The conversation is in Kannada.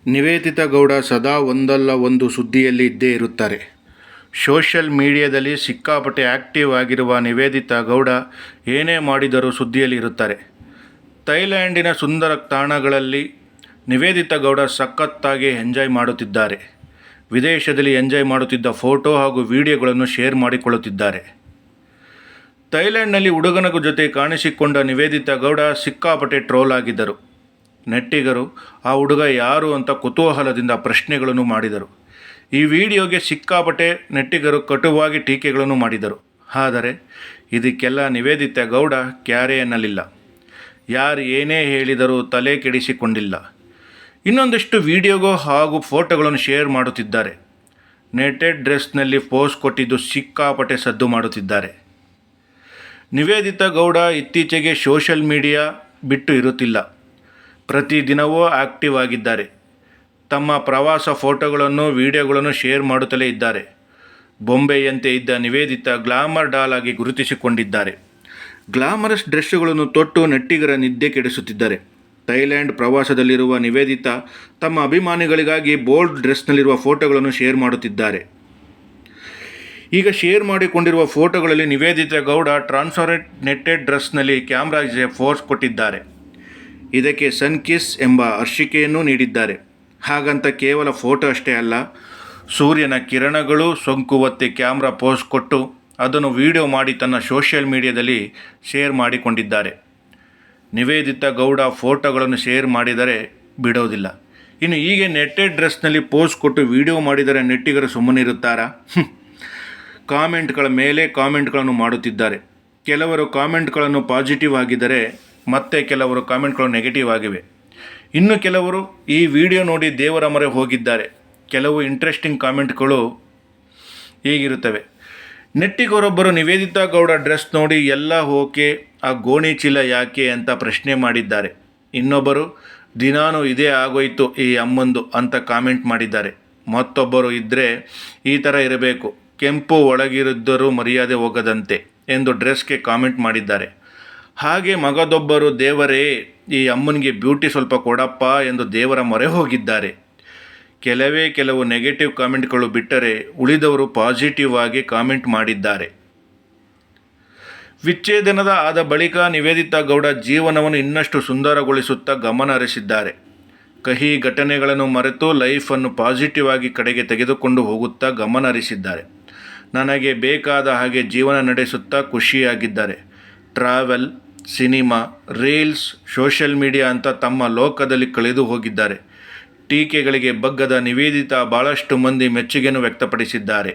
ನಿವೇದಿತಾ ಗೌಡ ಸದಾ ಒಂದಲ್ಲ ಒಂದು ಸುದ್ದಿಯಲ್ಲಿ ಇದ್ದೇ ಇರುತ್ತಾರೆ. ಸೋಷಿಯಲ್ ಮೀಡಿಯಾದಲ್ಲಿ ಸಿಕ್ಕಾಪಟ್ಟೆ ಆ್ಯಕ್ಟಿವ್ ಆಗಿರುವ ನಿವೇದಿತಾ ಗೌಡ ಏನೇ ಮಾಡಿದರೂ ಸುದ್ದಿಯಲ್ಲಿ ಇರುತ್ತಾರೆ. ಥೈಲ್ಯಾಂಡಿನ ಸುಂದರ ತಾಣಗಳಲ್ಲಿ ನಿವೇದಿತಾ ಗೌಡ ಸಖತ್ತಾಗಿ ಎಂಜಾಯ್ ಮಾಡುತ್ತಿದ್ದಾರೆ. ವಿದೇಶದಲ್ಲಿ ಎಂಜಾಯ್ ಮಾಡುತ್ತಿದ್ದ ಫೋಟೋ ಹಾಗೂ ವಿಡಿಯೋಗಳನ್ನು ಶೇರ್ ಮಾಡಿಕೊಳ್ಳುತ್ತಿದ್ದಾರೆ. ಥೈಲ್ಯಾಂಡ್ನಲ್ಲಿ ಹುಡುಗನ ಜೊತೆ ಕಾಣಿಸಿಕೊಂಡ ನಿವೇದಿತಾ ಗೌಡ ಸಿಕ್ಕಾಪಟ್ಟೆ ಟ್ರೋಲ್ ಆಗಿದ್ದರು. ನೆಟ್ಟಿಗರು ಆ ಹುಡುಗ ಯಾರು ಅಂತ ಕುತೂಹಲದಿಂದ ಪ್ರಶ್ನೆಗಳನ್ನು ಮಾಡಿದರು. ಈ ವಿಡಿಯೋಗೆ ಸಿಕ್ಕಾಪಟ್ಟೆ ನೆಟ್ಟಿಗರು ಕಟುವಾಗಿ ಟೀಕೆಗಳನ್ನು ಮಾಡಿದರು. ಆದರೆ ಇದಕ್ಕೆಲ್ಲ ನಿವೇದಿತಾ ಗೌಡ ಕ್ಯಾರೆ ಎನ್ನಲಿಲ್ಲ. ಯಾರು ಏನೇ ಹೇಳಿದರೂ ತಲೆ ಕೆಡಿಸಿಕೊಂಡಿಲ್ಲ. ಇನ್ನೊಂದಷ್ಟು ವಿಡಿಯೋಗೋ ಹಾಗೂ ಫೋಟೋಗಳನ್ನು ಶೇರ್ ಮಾಡುತ್ತಿದ್ದಾರೆ. ನೆಟೆಡ್ ಡ್ರೆಸ್ನಲ್ಲಿ ಪೋಸ್ ಕೊಟ್ಟಿದ್ದು ಸಿಕ್ಕಾಪಟ್ಟೆ ಸದ್ದು ಮಾಡುತ್ತಿದ್ದಾರೆ. ನಿವೇದಿತಾ ಗೌಡ ಇತ್ತೀಚೆಗೆ ಸೋಷಿಯಲ್ ಮೀಡಿಯಾ ಬಿಟ್ಟು ಇರುತ್ತಿಲ್ಲ. ಪ್ರತಿದಿನವೂ ಆ್ಯಕ್ಟಿವ್ ಆಗಿದ್ದಾರೆ. ತಮ್ಮ ಪ್ರವಾಸ ಫೋಟೋಗಳನ್ನು ವಿಡಿಯೋಗಳನ್ನು ಶೇರ್ ಮಾಡುತ್ತಲೇ ಇದ್ದಾರೆ. ಬೊಂಬೆಯಂತೆ ಇದ್ದ ನಿವೇದಿತಾ ಗ್ಲಾಮರ್ ಡಾಲ್ ಆಗಿ ಗುರುತಿಸಿಕೊಂಡಿದ್ದಾರೆ. ಗ್ಲಾಮರಸ್ ಡ್ರೆಸ್ಸುಗಳನ್ನು ತೊಟ್ಟು ನೆಟ್ಟಿಗರ ನಿದ್ದೆ ಕೆಡಿಸುತ್ತಿದ್ದಾರೆ. ಥೈಲ್ಯಾಂಡ್ ಪ್ರವಾಸದಲ್ಲಿರುವ ನಿವೇದಿತಾ ತಮ್ಮ ಅಭಿಮಾನಿಗಳಿಗಾಗಿ ಬೋಲ್ಡ್ ಡ್ರೆಸ್ನಲ್ಲಿರುವ ಫೋಟೋಗಳನ್ನು ಶೇರ್ ಮಾಡುತ್ತಿದ್ದಾರೆ. ಈಗ ಶೇರ್ ಮಾಡಿಕೊಂಡಿರುವ ಫೋಟೋಗಳಲ್ಲಿ ನಿವೇದಿತಾ ಗೌಡ ಟ್ರಾನ್ಸ್ಪರೆಂಟ್ ನೆಟ್ಟೆಡ್ ಡ್ರೆಸ್ನಲ್ಲಿ ಕ್ಯಾಮ್ರಾಗೆ ಫೋರ್ಸ್ ಕೊಟ್ಟಿದ್ದಾರೆ. ಇದಕ್ಕೆ ಸನ್ ಕಿಸ್ ಎಂಬ ಅರ್ಶಿಕೆಯನ್ನೂ ನೀಡಿದ್ದಾರೆ. ಹಾಗಂತ ಕೇವಲ ಫೋಟೋ ಅಷ್ಟೇ ಅಲ್ಲ, ಸೂರ್ಯನ ಕಿರಣಗಳು ಸೋಂಕುವಂತೆ ಕ್ಯಾಮ್ರಾ ಪೋಸ್ ಕೊಟ್ಟು ಅದನ್ನು ವಿಡಿಯೋ ಮಾಡಿ ತನ್ನ ಸೋಷಿಯಲ್ ಮೀಡಿಯಾದಲ್ಲಿ ಶೇರ್ ಮಾಡಿಕೊಂಡಿದ್ದಾರೆ. ನಿವೇದಿತಾ ಗೌಡ ಫೋಟೋಗಳನ್ನು ಶೇರ್ ಮಾಡಿದರೆ ಬಿಡೋದಿಲ್ಲ. ಇನ್ನು ಹೀಗೆ ನೆಟ್ಟೆಡ್ ಡ್ರೆಸ್ನಲ್ಲಿ ಪೋಸ್ ಕೊಟ್ಟು ವಿಡಿಯೋ ಮಾಡಿದರೆ ನೆಟ್ಟಿಗರು ಸುಮ್ಮನಿರುತ್ತಾರಾ? ಕಾಮೆಂಟ್ಗಳ ಮೇಲೆ ಕಾಮೆಂಟ್ಗಳನ್ನು ಮಾಡುತ್ತಿದ್ದಾರೆ. ಕೆಲವರು ಕಾಮೆಂಟ್ಗಳನ್ನು ಪಾಸಿಟಿವ್ ಆಗಿದ್ದರೆ ಮತ್ತೆ ಕೆಲವರು ಕಾಮೆಂಟ್ಗಳು ನೆಗೆಟಿವ್ ಆಗಿವೆ. ಇನ್ನು ಕೆಲವರು ಈ ವಿಡಿಯೋ ನೋಡಿ ದೇವರ ಮೊರೆ ಹೋಗಿದ್ದಾರೆ. ಕೆಲವು ಇಂಟ್ರೆಸ್ಟಿಂಗ್ ಕಾಮೆಂಟ್ಗಳು ಹೀಗಿರುತ್ತವೆ. ನೆಟ್ಟಿಗರೊಬ್ಬರು ನಿವೇದಿತಾ ಗೌಡ ಡ್ರೆಸ್ ನೋಡಿ ಎಲ್ಲ ಓಕೆ, ಆ ಗೋಣಿ ಚೀಲ ಯಾಕೆ ಅಂತ ಪ್ರಶ್ನೆ ಮಾಡಿದ್ದಾರೆ. ಇನ್ನೊಬ್ಬರು ದಿನಾನು ಇದೇ ಆಗೋಯ್ತು ಈ ಅಮ್ಮಂದು ಅಂತ ಕಾಮೆಂಟ್ ಮಾಡಿದ್ದಾರೆ. ಮತ್ತೊಬ್ಬರು ಇದ್ದರೆ ಈ ಥರ ಇರಬೇಕು, ಕೆಂಪು ಒಳಗಿರಿದ್ದರೂ ಮರ್ಯಾದೆ ಹೋಗದಂತೆ ಎಂದು ಡ್ರೆಸ್ಗೆ ಕಾಮೆಂಟ್ ಮಾಡಿದ್ದಾರೆ. ಹಾಗೆ ಮಗದೊಬ್ಬರು ದೇವರೇ ಈ ಅಮ್ಮನಿಗೆ ಬ್ಯೂಟಿ ಸ್ವಲ್ಪ ಕೊಡಪ್ಪ ಎಂದು ದೇವರ ಮೊರೆ ಹೋಗಿದ್ದಾರೆ. ಕೆಲವು ನೆಗೆಟಿವ್ ಕಾಮೆಂಟ್ಗಳು ಬಿಟ್ಟರೆ ಉಳಿದವರು ಪಾಸಿಟಿವ್ ಆಗಿ ಕಾಮೆಂಟ್ ಮಾಡಿದ್ದಾರೆ. ವಿಚ್ಛೇದನದ ಆದ ಬಳಿಕ ನಿವೇದಿತಾ ಗೌಡ ಜೀವನವನ್ನು ಇನ್ನಷ್ಟು ಸುಂದರಗೊಳಿಸುತ್ತಾ ಗಮನ ಹರಿಸಿದ್ದಾರೆ. ಕಹಿ ಘಟನೆಗಳನ್ನು ಮರೆತು ಲೈಫನ್ನು ಪಾಸಿಟಿವ್ ಆಗಿ ಕಡೆಗೆ ತೆಗೆದುಕೊಂಡು ಹೋಗುತ್ತಾ ಗಮನ ಹರಿಸಿದ್ದಾರೆ. ನನಗೆ ಬೇಕಾದ ಹಾಗೆ ಜೀವನ ನಡೆಸುತ್ತಾ ಖುಷಿಯಾಗಿದ್ದಾರೆ. Travel, cinema, reels, social media ಅಂತ ತಮ್ಮ ಲೋಕದಲ್ಲಿ ಕಳೆದು ಹೋಗಿದ್ದಾರೆ. ಟೀಕೆಗಳಿಗೆ ಬಗ್ಗದ ನಿವೇದಿತಾ ಭಾಳಷ್ಟು ಮಂದಿ ಮೆಚ್ಚುಗೆಯನ್ನು ವ್ಯಕ್ತಪಡಿಸಿದ್ದಾರೆ.